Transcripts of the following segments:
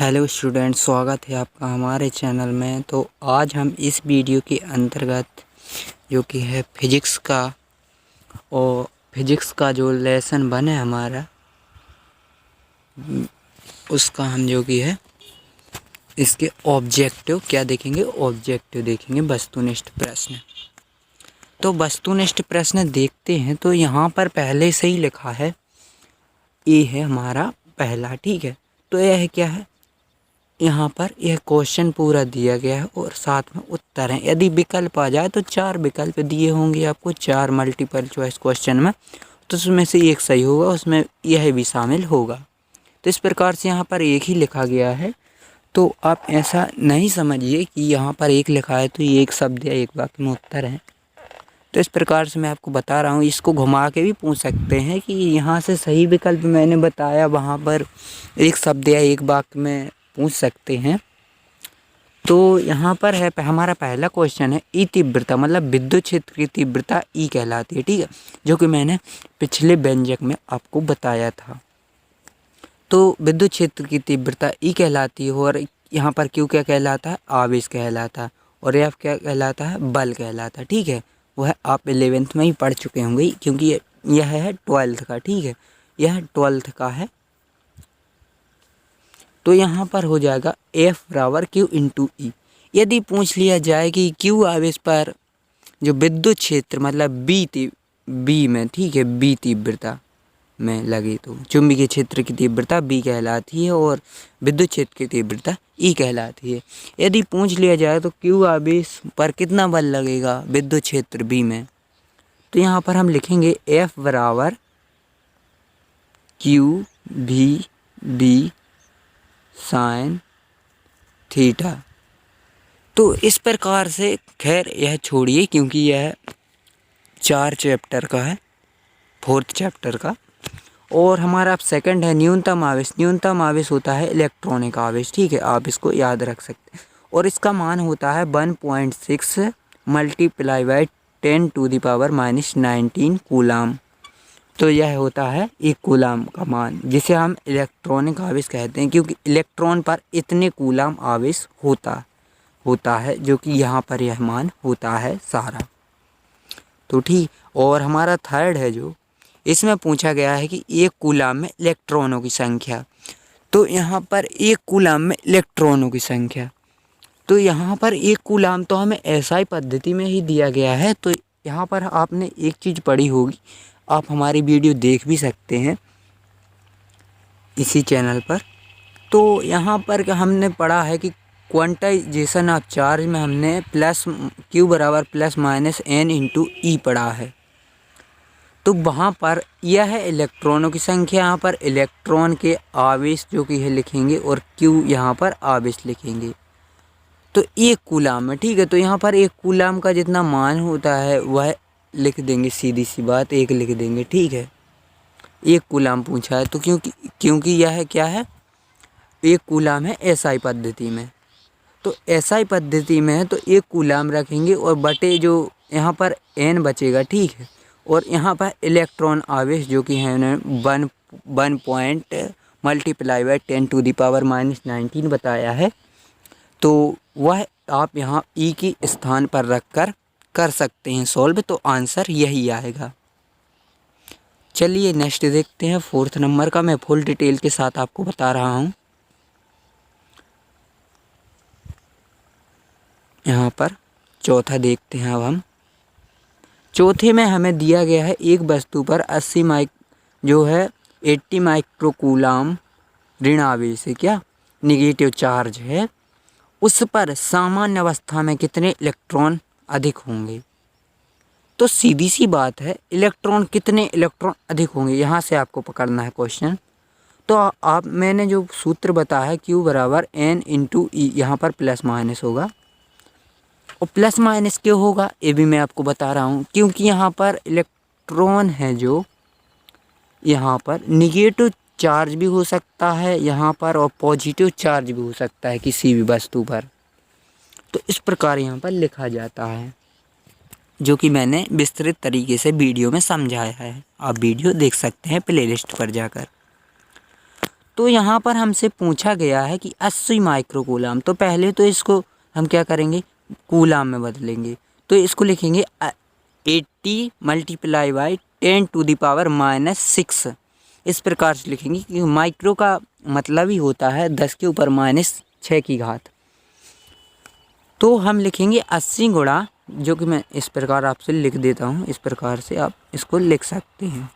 Hello student, स्वागत है आपका हमारे चैनल में। तो आज हम इस वीडियो के अंतर्गत जो कि है फिजिक्स का जो लेसन 1 है हमारा, उसका हम जो कि है इसके ऑब्जेक्टिव क्या देखेंगे, ऑब्जेक्टिव देखेंगे, वस्तुनिष्ठ प्रश्न। तो वस्तुनिष्ठ प्रश्न देखते हैं। तो यहाँ पर पहले से ही लिखा है, ये है हमारा पहला, ठीक है। तो यह क्या है, यहाँ पर यह क्वेश्चन पूरा दिया गया है और साथ में उत्तर हैं। यदि विकल्प आ जाए तो 4 विकल्प दिए होंगे आपको, 4 मल्टीपल चॉइस क्वेश्चन में, तो उसमें से एक सही होगा, उसमें यह भी शामिल होगा। तो इस प्रकार से यहाँ पर एक ही लिखा गया है। तो आप ऐसा नहीं समझिए कि यहाँ पर एक लिखा है तो ये एक शब्द या एक वाक्य में उत्तर है। तो इस प्रकार से मैं आपको बता रहा हूँ। इसको घुमा के भी पूछ सकते हैं कि यहाँ से सही विकल्प मैंने बताया, वहाँ पर एक शब्द या एक वाक्य में पूछ सकते हैं। तो यहाँ पर है हमारा पहला क्वेश्चन है, ई तीव्रता मतलब विद्युत क्षेत्र की तीव्रता ई कहलाती है, ठीक है, जो कि मैंने पिछले व्यंजक में आपको बताया था। तो विद्युत क्षेत्र की तीव्रता ई कहलाती है और यहाँ पर क्यू क्या कहलाता है, आवेश कहलाता है, और एफ क्या कहलाता है, बल कहलाता है, ठीक है। वह आप 11th में ही पढ़ चुके होंगे, क्योंकि यह है 12th का, ठीक है, यह 12th का है। तो यहाँ पर हो जाएगा F बराबर Q इंटू ई। यदि पूछ लिया जाए कि Q आवेश पर जो विद्युत क्षेत्र मतलब B में, ठीक है, B तीव्रता में लगे तो चुंबकीय क्षेत्र की तीव्रता B कहलाती है और विद्युत क्षेत्र की तीव्रता E कहलाती है। यदि पूछ लिया जाए तो Q आवेश पर कितना बल लगेगा विद्युत क्षेत्र B में, तो यहाँ पर हम लिखेंगे F बराबर Q V B sine theta. तो इस प्रकार से, खैर यह छोड़िए क्योंकि यह 4 चैप्टर का है, 4th चैप्टर का। और हमारा अब सेकंड है न्यूनतम आवेश। न्यूनतम आवेश होता है इलेक्ट्रॉनिक आवेश, ठीक है, आप इसको याद रख सकते हैं। और इसका मान होता है 1.6 मल्टीप्लाई बाई 10⁻⁻19 कूलाम। तो यह होता है 1 कूलाम का मान, जिसे हम इलेक्ट्रॉनिक आवेश कहते हैं, क्योंकि इलेक्ट्रॉन पर इतने कूलाम आवेश होता है, जो कि यहाँ पर यह मान होता है सारा। तो ठीक, और हमारा थर्ड है जो इसमें पूछा गया है कि 1 कूलाम में इलेक्ट्रॉनों की संख्या। तो यहाँ पर 1 कूलाम में इलेक्ट्रॉनों की संख्या, तो यहाँ पर 1 कूलाम तो हमें एसआई पद्धति में ही दिया गया है। तो यहाँ पर आपने एक चीज़ पढ़ी होगी, आप हमारी वीडियो देख भी सकते हैं इसी चैनल पर। तो यहाँ पर हमने पढ़ा है कि क्वांटाइजेशन ऑफ चार्ज में हमने प्लस Q बराबर प्लस माइनस N इंटू ई पढ़ा है। तो वहाँ पर यह है इलेक्ट्रॉनों की संख्या, यहाँ पर इलेक्ट्रॉन के आवेश जो कि है लिखेंगे और Q यहाँ पर आवेश लिखेंगे। तो 1 कूलाम में, ठीक है, तो यहाँ पर 1 कूलाम का जितना मान होता है वह लिख देंगे, सीधी सी बात, 1 लिख देंगे, ठीक है। 1 कूलाम पूछा है तो क्योंकि यह क्या है, 1 कूलाम है एसआई पद्धति में। तो एसआई पद्धति में है तो 1 कूलाम रखेंगे और बटे जो यहाँ पर N बचेगा, ठीक है, और यहाँ पर इलेक्ट्रॉन आवेश जो कि है 1 पॉइंट मल्टीप्लाई बाई 10⁻⁻19 बताया है। तो वह आप यहाँ ई की स्थान पर रखकर कर सकते हैं सॉल्व, तो आंसर यही आएगा। चलिए नेक्स्ट देखते हैं 4th नंबर का। मैं फुल डिटेल के साथ आपको बता रहा हूँ। यहाँ पर चौथा देखते हैं अब हम। चौथे में हमें दिया गया है एक वस्तु पर 80 माइक्रोकूलाम ऋण आवेश है, क्या निगेटिव चार्ज है, उस पर सामान्य अवस्था में कितने इलेक्ट्रॉन अधिक होंगे। तो सीधी सी बात है, कितने इलेक्ट्रॉन अधिक होंगे, यहाँ से आपको पकड़ना है क्वेश्चन। तो मैंने जो सूत्र बताया है Q बराबर N इंटू ई, यहाँ पर प्लस माइनस होगा। और प्लस माइनस क्यों होगा ये भी मैं आपको बता रहा हूँ, क्योंकि यहाँ पर इलेक्ट्रॉन है जो यहाँ पर निगेटिव चार्ज भी हो सकता है यहाँ पर, और पॉजिटिव चार्ज भी हो सकता है किसी भी वस्तु पर। तो इस प्रकार यहाँ पर लिखा जाता है, जो कि मैंने विस्तृत तरीके से वीडियो में समझाया है। आप वीडियो देख सकते हैं प्लेलिस्ट पर जाकर। तो यहाँ पर हमसे पूछा गया है कि 80 माइक्रोकूलम, तो पहले तो इसको हम क्या करेंगे, कूलम में बदलेंगे। तो इसको लिखेंगे 80 मल्टीप्लाई बाई 10⁻⁻6। इस प्रकार से लिखेंगे क्योंकि माइक्रो का मतलब ही होता है 10 के ऊपर -6 की घात। तो हम लिखेंगे 80 गुणा, जो कि मैं इस प्रकार आपसे लिख देता हूँ, इस प्रकार से आप इसको लिख सकते हैं।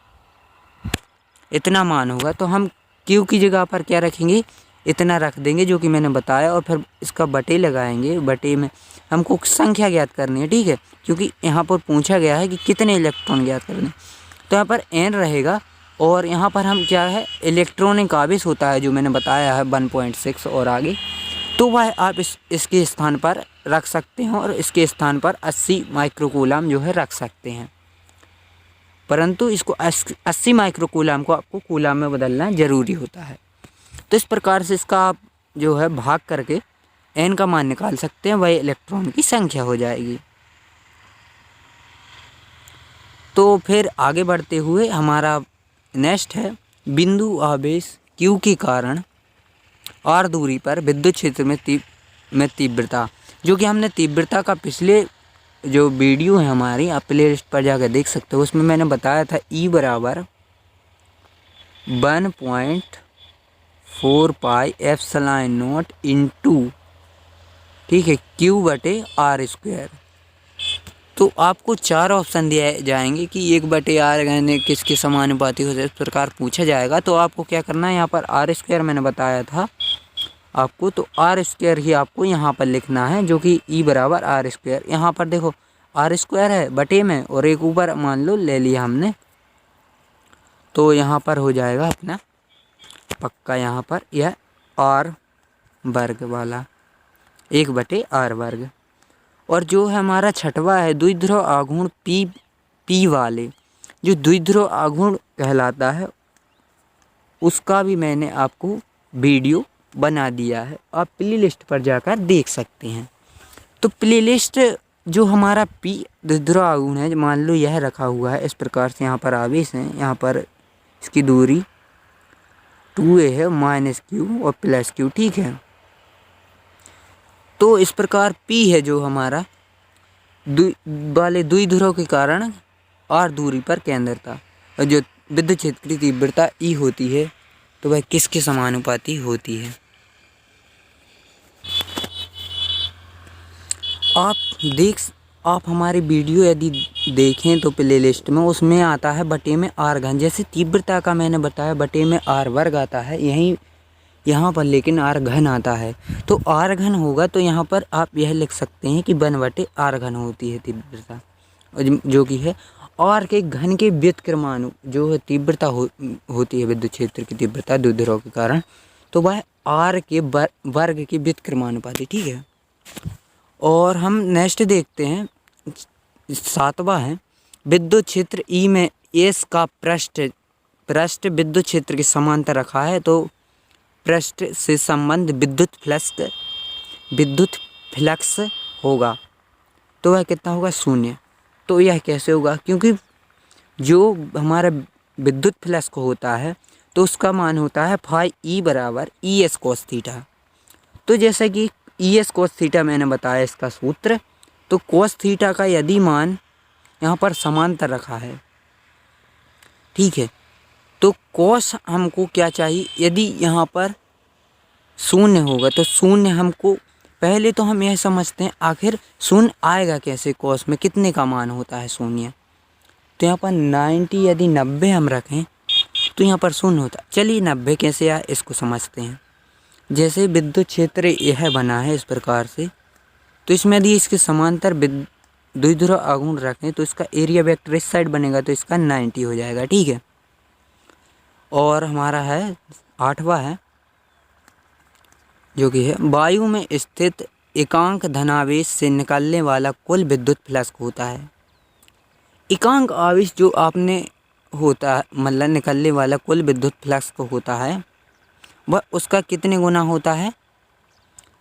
इतना मान होगा तो हम क्यू की जगह पर क्या रखेंगे, इतना रख देंगे जो कि मैंने बताया, और फिर इसका बटे लगाएंगे। बटे में हमको संख्या ज्ञात करनी है, ठीक है, क्योंकि यहाँ पर पूछा गया है कि कितने इलेक्ट्रॉन ज्ञात करने। तो यहाँ पर n रहेगा, और यहाँ पर हम क्या है, इलेक्ट्रॉनिक आवेश होता है जो मैंने बताया है 1.6 और आगे, तो वह आप इसके स्थान पर रख सकते हैं, और इसके स्थान पर 80 माइक्रोकूलम जो है रख सकते हैं। परंतु इसको 80 माइक्रोकूलम को आपको कूलम में बदलना ज़रूरी होता है। तो इस प्रकार से इसका आप जो है भाग करके n का मान निकाल सकते हैं, वह इलेक्ट्रॉन की संख्या हो जाएगी। तो फिर आगे बढ़ते हुए हमारा नेक्स्ट है बिंदु आवेश Q के कारण r दूरी पर विद्युत क्षेत्र में तीव्रता, जो कि हमने तीव्रता का पिछले जो वीडियो है हमारी, आप प्ले लिस्ट पर जाकर देख सकते हो, उसमें मैंने बताया था E बराबर 1.4 पाई एप्सिलॉन0 इंटू, ठीक है, Q बटे R स्क्वायर। तो आपको 4 ऑप्शन दिए जाएंगे कि 1/r घन किसके समानुपाती हो जाए, इस प्रकार पूछा जाएगा। तो आपको क्या करना है, यहाँ पर R स्क्वायर मैंने बताया था आपको, तो R स्क्वायर ही आपको यहाँ पर लिखना है, जो कि E बराबर R स्क्वायर। यहाँ पर देखो R स्क्वायर है बटे में, और एक ऊपर मान लो ले लिया हमने, तो यहाँ पर हो जाएगा अपना पक्का यहाँ पर यह R वर्ग वाला 1/r वर्ग। और जो है हमारा छठवा है द्विध्रुव आघूर्ण P वाले, जो द्विध्रुव आघूर्ण कहलाता है, उसका भी मैंने आपको वीडियो बना दिया है, आप प्ले लिस्ट पर जाकर देख सकते हैं। तो प्ले लिस्ट जो हमारा P द्विध्रुव आघूर्ण है, मान लो यह रखा हुआ है इस प्रकार से, यहाँ पर आवेश है, यहाँ पर इसकी दूरी 2a है, -q और +q, ठीक है। तो इस प्रकार P है जो हमारा द्विध्रुव के कारण r दूरी पर केंद्रता, और जो विद्युत क्षेत्र की तीव्रता E होती है, तो वह किसके समानुपाती होती है। आप हमारी वीडियो यदि देखें तो प्ले लिस्ट में उसमें आता है बटे में r घन, जैसे तीव्रता का मैंने बताया बटे में r वर्ग आता है, यहाँ पर लेकिन r घन आता है। तो r घन होगा तो यहाँ पर आप यह लिख सकते हैं कि 1/r घन होती है तीव्रता, जो कि है r के घन के व्युत्क्रमानु जो है तीव्रता होती है विद्युत क्षेत्र की तीव्रता द्विध्रुव के कारण, तो वह r के वर्ग के व्युत्क्रमानुपाती, ठीक है। और हम नेक्स्ट देखते हैं, 7वां है विद्युत क्षेत्र E में S का पृष्ठ विद्युत क्षेत्र के समांतर रखा है, तो पृष्ठ से संबंध विद्युत फ्लक्स होगा, तो वह कितना होगा, 0। तो यह कैसे होगा, क्योंकि जो हमारा विद्युत फ्लक्स को होता है तो उसका मान होता है फाई E बराबर ES cos थीटा। तो जैसा कि ES cos थीटा मैंने बताया इसका सूत्र, तो cos थीटा का यदि मान यहाँ पर समांतर रखा है, ठीक है, तो cos हमको क्या चाहिए, यदि यहाँ पर 0 होगा तो 0 हमको, पहले तो हम यह समझते हैं आखिर 0 आएगा कैसे, cos में कितने का मान होता है 0। तो यहाँ पर 90 यदि 90 हम रखें तो यहाँ पर 0 होता है। चलिए 90 कैसे आए इसको समझते हैं। जैसे विद्युत क्षेत्र यह बना है इस प्रकार से, तो इसमें यदि इसके समांतर द्विध्रुव आघूर्ण रखें तो इसका एरिया वेक्टर इस साइड बनेगा, तो इसका 90 हो जाएगा, ठीक है। और हमारा है 8वां है, जो कि है वायु में स्थित एकांक धनावेश से निकलने वाला कुल विद्युत फ्लक्स होता है। एकांक आवेश जो आपने होता है, मतलब निकलने वाला कुल विद्युत फ्लक्स को होता है, वह उसका कितने गुना होता है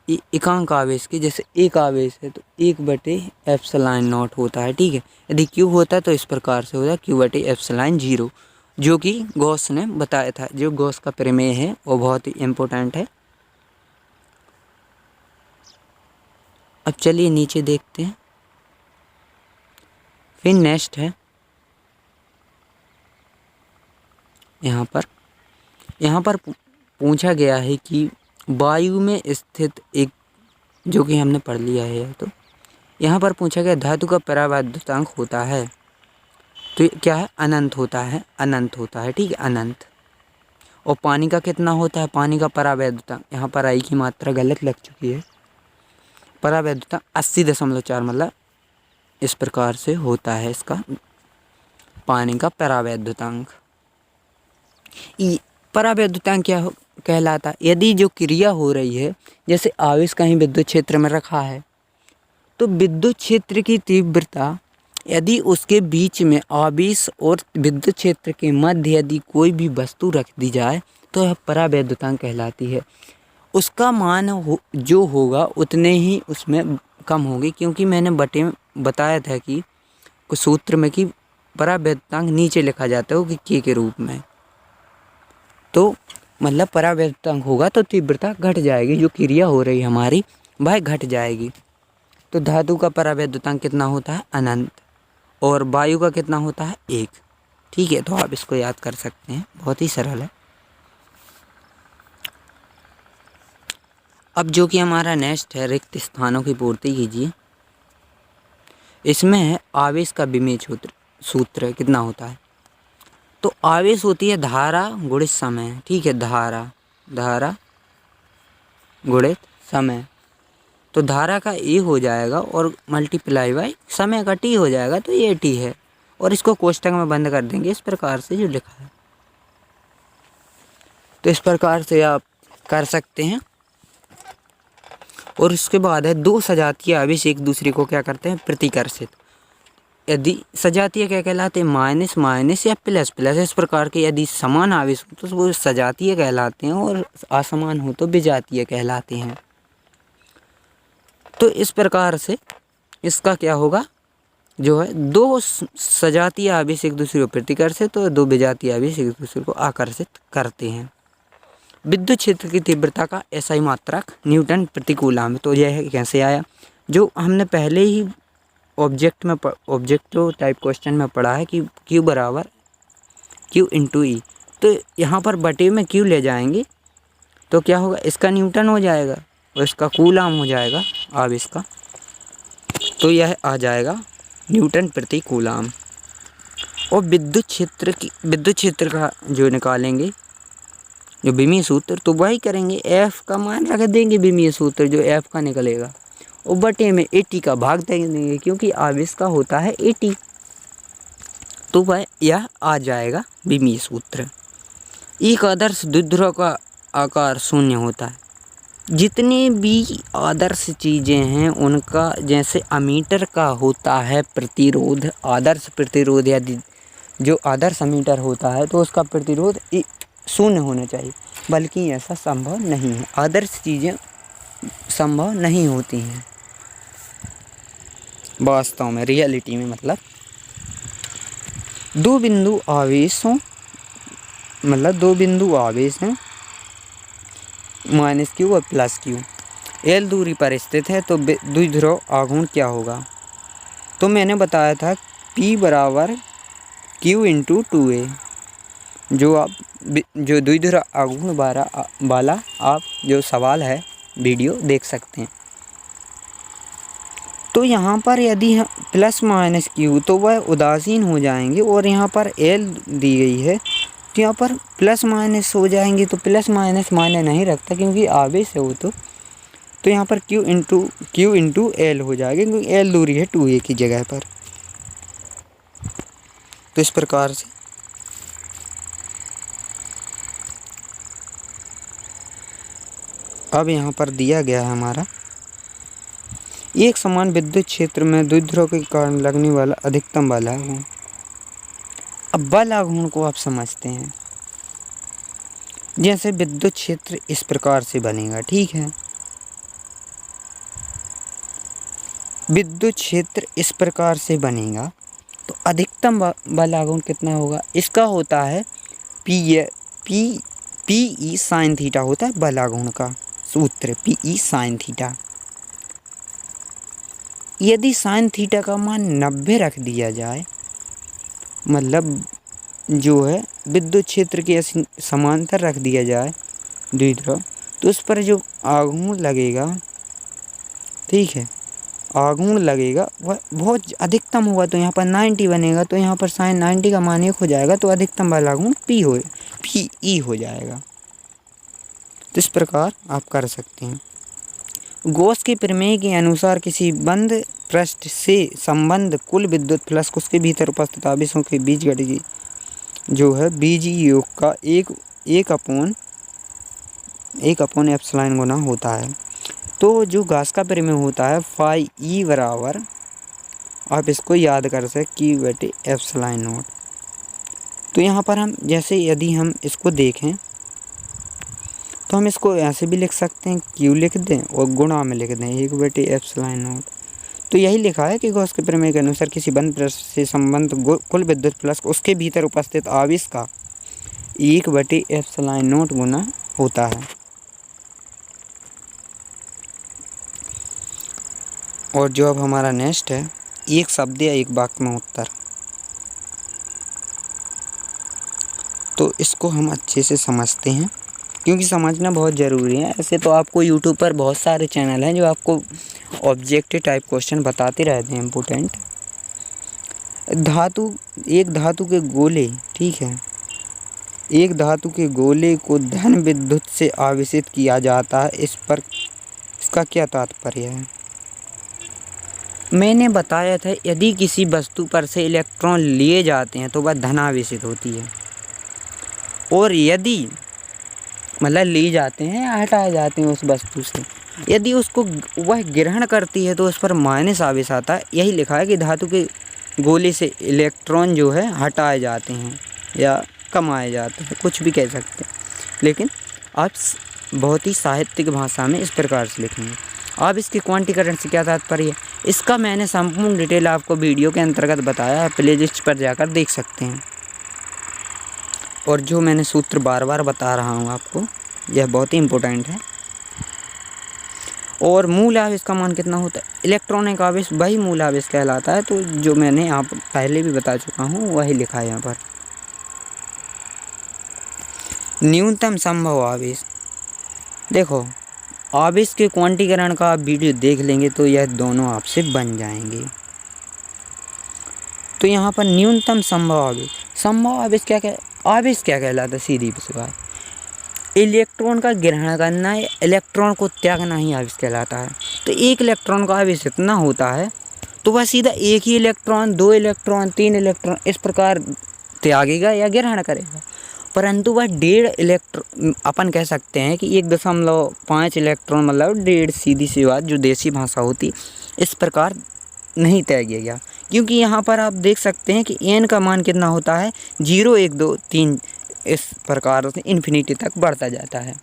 एकांक आवेश की। जैसे एक आवेश है तो 1/ε0 होता है, ठीक है। यदि Q होता है तो इस प्रकार से होता है Q/ε0। जो कि गॉस ने बताया था। जो गॉस का प्रमेय है वो बहुत ही इम्पोर्टेंट है। अब चलिए नीचे देखते हैं। फिर नेक्स्ट है यहाँ पर पूछा गया है कि वायु में स्थित एक, जो कि हमने पढ़ लिया है, तो यहाँ पर पूछा गया धातु का परावैद्युतांक होता है, तो क्या है, अनंत होता है, अनंत होता है, ठीक है, अनंत। और पानी का कितना होता है, पानी का परावैद्युतांक, यहाँ पर आई की मात्रा गलत लग चुकी है, परावैद्युतांक 80.4, मतलब इस प्रकार से होता है इसका पानी का परावैद्युतांक। परावैद्युतांक क्या कहलाता है, यदि जो क्रिया हो रही है, जैसे आवेश कहीं विद्युत क्षेत्र में रखा है, तो विद्युत क्षेत्र की तीव्रता यदि उसके बीच में आवेश और विद्युत क्षेत्र के मध्य यदि कोई भी वस्तु रख दी जाए तो यह परावैद्युतांक कहलाती है। उसका मान जो होगा उतने ही उसमें कम होगी, क्योंकि मैंने बटे में बताया था कि कुछ सूत्र में कि परावैद्युतांक नीचे लिखा जाता है कि के रूप में, तो मतलब परावैद्युतांक होगा तो तीव्रता घट जाएगी, जो क्रिया हो रही हमारी वह घट जाएगी। तो धातु का परावैद्युतांक कितना होता है, अनंत, और वायु का कितना होता है, 1, ठीक है। तो आप इसको याद कर सकते हैं, बहुत ही सरल है। अब जो कि हमारा नेक्स्ट है, रिक्त स्थानों की पूर्ति कीजिए। इसमें है आवेश का विमेय सूत्र कितना होता है, तो आवेश होती है धारा गुणित समय, ठीक है, धारा गुणित समय। तो धारा का ए हो जाएगा और मल्टीप्लाई बाय समय का टी हो जाएगा, तो ये टी है, और इसको कोष्टक में बंद कर देंगे इस प्रकार से जो लिखा है। तो इस प्रकार से आप कर सकते हैं। और उसके बाद है दो सजातीय आवेश एक दूसरे को क्या करते हैं, प्रतिकर्षित। यदि सजातीय क्या कहलाते हैं, माइनस माइनस या प्लस प्लस, इस प्रकार के यदि समान आवेश हो तो वो सजातीय कहलाते हैं, और असमान हो तो विजातीय कहलाते हैं। तो इस प्रकार से इसका क्या होगा, जो है दो सजातीय आवेश एक दूसरे को प्रतिकर्षित तो दो विजातीय आवेश एक दूसरे को आकर्षित करते हैं। विद्युत क्षेत्र की तीव्रता का एसआई मात्रक न्यूटन प्रति कूलम। तो यह कैसे आया, जो हमने पहले ही ऑब्जेक्टिव टाइप क्वेश्चन में पढ़ा है कि Q बराबर Q इंटू ई। तो यहाँ पर बटे में Q ले जाएंगे तो क्या होगा, इसका न्यूटन हो जाएगा और इसका कूलम हो जाएगा आवेश का, तो यह आ जाएगा न्यूटन प्रति कूलम। और विद्युत क्षेत्र का जो निकालेंगे जो विमीय सूत्र, तो वही करेंगे, F का मान रख देंगे विमीय सूत्र जो F का निकलेगा, और बटे में 80 का भाग दे देंगे, क्योंकि आवेश का होता है 80, तो वह यह आ जाएगा विमीय सूत्र। एक आदर्श द्विध्रुव का आकार शून्य होता है। जितनी भी आदर्श चीज़ें हैं उनका, जैसे अमीटर का होता है प्रतिरोध, आदर्श प्रतिरोध, यदि जो आदर्श अमीटर होता है तो उसका प्रतिरोध शून्य होना चाहिए, बल्कि ऐसा संभव नहीं है, आदर्श चीज़ें संभव नहीं होती हैं वास्तव में, रियलिटी में। मतलब दो बिंदु आवेश हैं -Q और +Q, L दूरी पर स्थित है, तो द्विध्रुव आघूर्ण क्या होगा। तो मैंने बताया था P बराबर Q इंटू 2A, जो द्विध्रुव आघूर्ण वाला आप जो सवाल है वीडियो देख सकते हैं। तो यहाँ पर यदि +-Q तो वह उदासीन हो जाएंगे, और यहाँ पर L दी गई है तो यहाँ पर प्लस माइनस हो जाएंगे, तो प्लस माइनस मायने नहीं रखता क्योंकि आवेश है वो, तो यहाँ पर Q इंटू L हो जाएगा, क्योंकि L दूरी है 2A की जगह पर। तो इस प्रकार से अब यहाँ पर दिया गया है हमारा, एक समान विद्युत क्षेत्र में द्विध्रुव के कारण लगने वाला अधिकतम बल आघूर्ण। अब बल आघूर्ण को आप समझते हैं, जैसे विद्युत क्षेत्र इस प्रकार से बनेगा, ठीक है, विद्युत क्षेत्र इस प्रकार से बनेगा, तो अधिकतम बल आघूर्ण कितना होगा, इसका होता है पी साइन थीटा होता है बल आघूर्ण का सूत्र, पी साइन थीटा। यदि साइन थीटा का मान 90 रख दिया जाए, मतलब जो है विद्युत क्षेत्र के समांतर रख दिया जाए द्विध्रुव, तो उस पर जो आघूर्ण लगेगा, ठीक है, आघूर्ण लगेगा वह बहुत अधिकतम होगा। तो यहाँ पर 90 बनेगा, तो यहाँ पर साइन 90 का मान 1 हो जाएगा, तो अधिकतम बल आघूर्ण पी ई हो जाएगा। तो इस प्रकार आप कर सकते हैं। गॉस के प्रमेय के अनुसार किसी बंद पृष्ठ से संबंध कुल विद्युत फ्लक्स उसके भीतर उपस्थित आवेशों के बीच गणितीय जो है बीजीय योग का एक अपॉन एप्सिलॉन गुना होता है। तो जो गॉस का प्रमेय होता है फाई ई बराबर, आप इसको याद कर सकते Q/ε0। तो यहाँ पर हम जैसे यदि हम इसको देखें तो हम इसको ऐसे भी लिख सकते हैं, Q लिख दें और गुणा में लिख दें 1/ε0। तो यही लिखा है कि गॉस के प्रमेय के अनुसार किसी बंद पृष्ठ से संबंध कुल विद्युत फ्लक्स उसके भीतर उपस्थित आवेश का 1/ε0 गुना होता है। और जो अब हमारा नेक्स्ट है, एक शब्द या एक वाक्य में उत्तर। तो इसको हम अच्छे से समझते हैं, क्योंकि समझना बहुत ज़रूरी है। ऐसे तो आपको यूट्यूब पर बहुत सारे चैनल हैं जो आपको ऑब्जेक्टिव टाइप क्वेश्चन बताते रहते हैं इम्पोर्टेंट। एक धातु के गोले, ठीक है, एक धातु के गोले को धन विद्युत से आवेशित किया जाता है, इस पर इसका क्या तात्पर्य है। मैंने बताया था यदि किसी वस्तु पर से इलेक्ट्रॉन लिए जाते हैं तो वह धनावेशित होती है, और यदि मतलब लिए जाते हैं या हटाए जाते हैं उस वस्तु से, यदि उसको वह ग्रहण करती है तो उस पर माइनस आवेश आता है। यही लिखा है कि धातु के गोले से इलेक्ट्रॉन जो है हटाए जाते हैं या कमाए जाते हैं, कुछ भी कह सकते हैं, लेकिन आप बहुत ही साहित्यिक भाषा में इस प्रकार से लिखेंगे। अब इसके क्वांटीकरण से क्या तात्पर्य है, इसका मैंने संपूर्ण डिटेल आपको वीडियो के अंतर्गत बताया है, प्लेलिस्ट पर जाकर देख सकते हैं। और जो मैंने सूत्र बार बार बता रहा हूँ आपको, यह बहुत ही इम्पोर्टेंट है। और मूल आवेश का मान कितना होता है, इलेक्ट्रॉनिक आवेश वही मूल आवेश कहलाता है। तो जो मैंने यहाँ पर पहले भी बता चुका हूँ वही लिखा है यहाँ पर। न्यूनतम संभव आवेश, देखो आवेश के क्वांटीकरण का आप वीडियो देख लेंगे तो यह दोनों आपसे बन जाएंगे। तो यहाँ पर न्यूनतम संभव आवेश क्या कहलाता है, सीधी सी बात, इलेक्ट्रॉन का ग्रहण करना है, इलेक्ट्रॉन को त्यागना ही आवेश कहलाता है। तो एक इलेक्ट्रॉन का आवेश इतना होता है तो वह सीधा एक ही इलेक्ट्रॉन, 2 इलेक्ट्रॉन, 3 इलेक्ट्रॉन इस प्रकार त्यागेगा या ग्रहण करेगा, परंतु वह 1.5 इलेक्ट्रॉन, अपन कह सकते हैं कि 1.5 इलेक्ट्रॉन, मतलब 1.5, सीधी सी बात जो देसी भाषा होती, इस प्रकार नहीं त्यागेगा। क्योंकि यहाँ पर आप देख सकते हैं कि n का मान कितना होता है, 0, 1, 2, 3 इस प्रकार से इन्फिनिटी तक बढ़ता जाता है।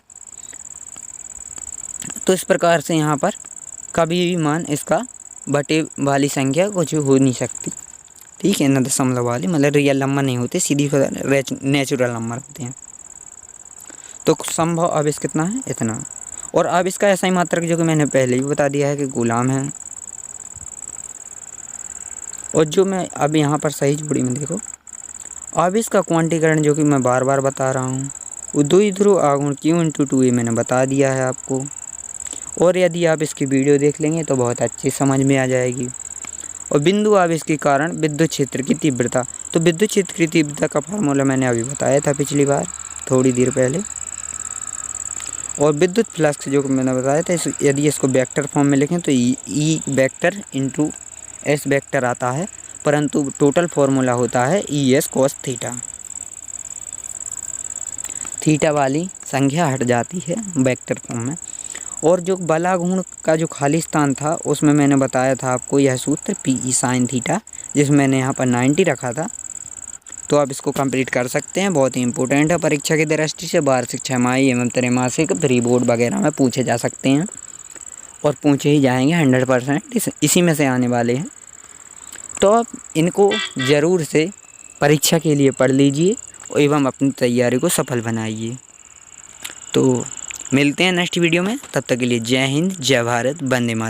तो इस प्रकार से यहाँ पर कभी भी मान इसका बटे वाली संख्या कुछ हो नहीं सकती, ठीक है, न दशमलव वाली, मतलब रियल नंबर नहीं होते, सीधी नेचुरल नंबर होते हैं। तो संभव आवेश कितना है, इतना। और आवेश का ऐसा ही मात्रक जो कि मैंने पहले भी बता दिया है कि गुलाम है। और जो मैं अब यहाँ पर सही जोड़ी में देखो, आवेश का क्वांटीकरण जो कि मैं बार बार बता रहा हूँ, वो द्विध्रुव आघूर्ण Q/2a मैंने बता दिया है आपको। और यदि आप इसकी वीडियो देख लेंगे तो बहुत अच्छी समझ में आ जाएगी। और बिंदु आवेश के कारण विद्युत क्षेत्र की तीव्रता, तो विद्युत क्षेत्र की तीव्रता का फार्मूला मैंने अभी बताया था पिछली बार, थोड़ी देर पहले। और विद्युत फ्लक्स जो मैंने बताया था, यदि इसको वेक्टर फॉर्म में लिखें तो E vector into S vector आता है, परंतु टोटल फार्मूला होता है ES cos थीटा। थीटा वाली संख्या हट जाती है वेक्टर फॉर्म में। और जो बलाघूर्ण का जो खाली स्थान था उसमें मैंने बताया था आपको यह सूत्र PE sin थीटा, जिसमें मैंने यहाँ पर 90 रखा था। तो आप इसको कंप्लीट कर सकते हैं, बहुत ही इंपॉर्टेंट है परीक्षा की दृष्टि से। वार्षिक, छमाही एवं त्रैमासिक, प्री बोर्ड वगैरह में पूछे जा सकते हैं और पूछे ही जाएंगे 100%, इसी में से आने वाले हैं। तो आप इनको ज़रूर से परीक्षा के लिए पढ़ लीजिए एवं अपनी तैयारी को सफल बनाइए। तो मिलते हैं नेक्स्ट वीडियो में, तब तक के लिए जय हिंद, जय भारत, वंदे मातरम।